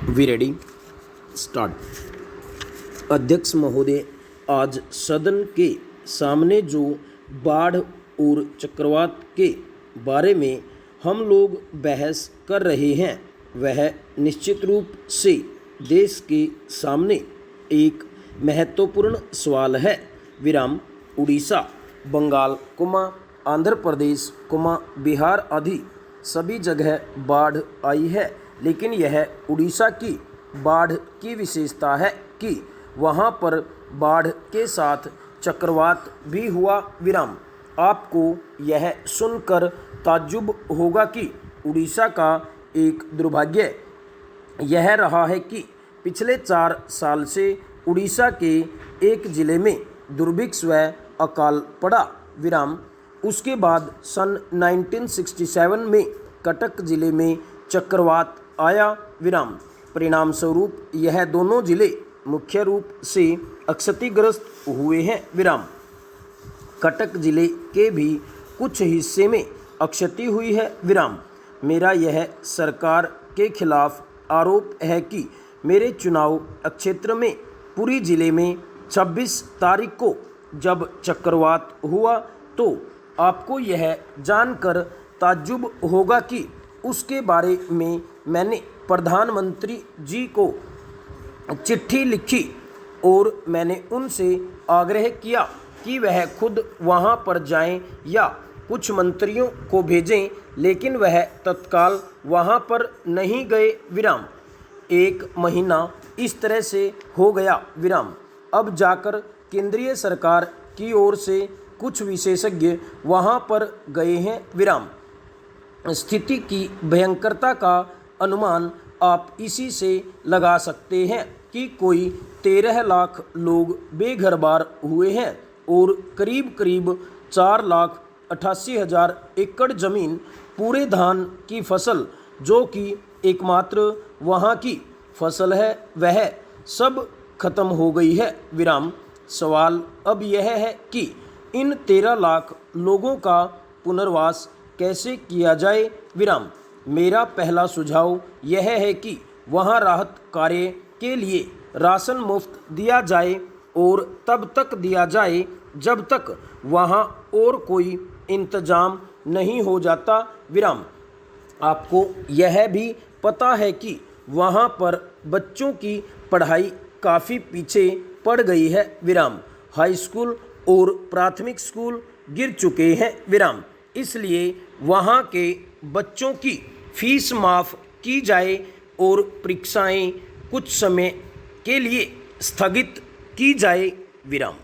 We ready start. अध्यक्ष महोदय, आज सदन के सामने जो बाढ़ और चक्रवात के बारे में हम लोग बहस कर रहे हैं वह निश्चित रूप से देश के सामने एक महत्वपूर्ण सवाल है। विराम। उड़ीसा, बंगाल, आंध्र प्रदेश, बिहार आदि सभी जगह बाढ़ आई है, लेकिन यह उड़ीसा की बाढ़ की विशेषता है कि वहाँ पर बाढ़ के साथ चक्रवात भी हुआ। विराम। आपको यह सुनकर ताज्जुब होगा कि उड़ीसा का एक दुर्भाग्य यह रहा है कि पिछले 4 साल से उड़ीसा के एक जिले में दुर्भिक्ष व अकाल पड़ा। विराम। उसके बाद सन 1967 में कटक जिले में चक्रवात आया। विराम। परिणाम स्वरूप यह दोनों जिले मुख्य रूप से क्षतिग्रस्त हुए हैं। विराम। कटक जिले के भी कुछ हिस्से में क्षति हुई है। विराम। मेरा यह सरकार के खिलाफ आरोप है कि मेरे चुनाव क्षेत्र में पुरी जिले में 26 तारीख को जब चक्रवात हुआ तो आपको यह जानकर ताज्जुब होगा कि उसके बारे में मैंने प्रधानमंत्री जी को चिट्ठी लिखी और मैंने उनसे आग्रह किया कि वह खुद वहां पर जाएं या कुछ मंत्रियों को भेजें, लेकिन वह तत्काल वहां पर नहीं गए। विराम। 1 महीना इस तरह से हो गया। विराम। अब जाकर केंद्रीय सरकार की ओर से कुछ विशेषज्ञ वहां पर गए हैं। विराम। स्थिति की भयंकरता का अनुमान आप इसी से लगा सकते हैं कि कोई 13 लाख लोग बेघरबार हुए हैं और करीब 4,88,000 एकड़ जमीन पूरे धान की फसल, जो कि एकमात्र वहाँ की फसल है, वह सब खत्म हो गई है। विराम। सवाल अब यह है कि इन 13 लाख लोगों का पुनर्वास कैसे किया जाए। विराम। मेरा पहला सुझाव यह है कि वहाँ राहत कार्य के लिए राशन मुफ्त दिया जाए और तब तक दिया जाए जब तक वहाँ और कोई इंतजाम नहीं हो जाता। विराम। आपको यह भी पता है कि वहाँ पर बच्चों की पढ़ाई काफ़ी पीछे पड़ गई है। विराम। हाई स्कूल और प्राथमिक स्कूल गिर चुके हैं। विराम। इसलिए वहाँ के बच्चों की फीस माफ़ की जाए और परीक्षाएं कुछ समय के लिए स्थगित की जाए। विराम।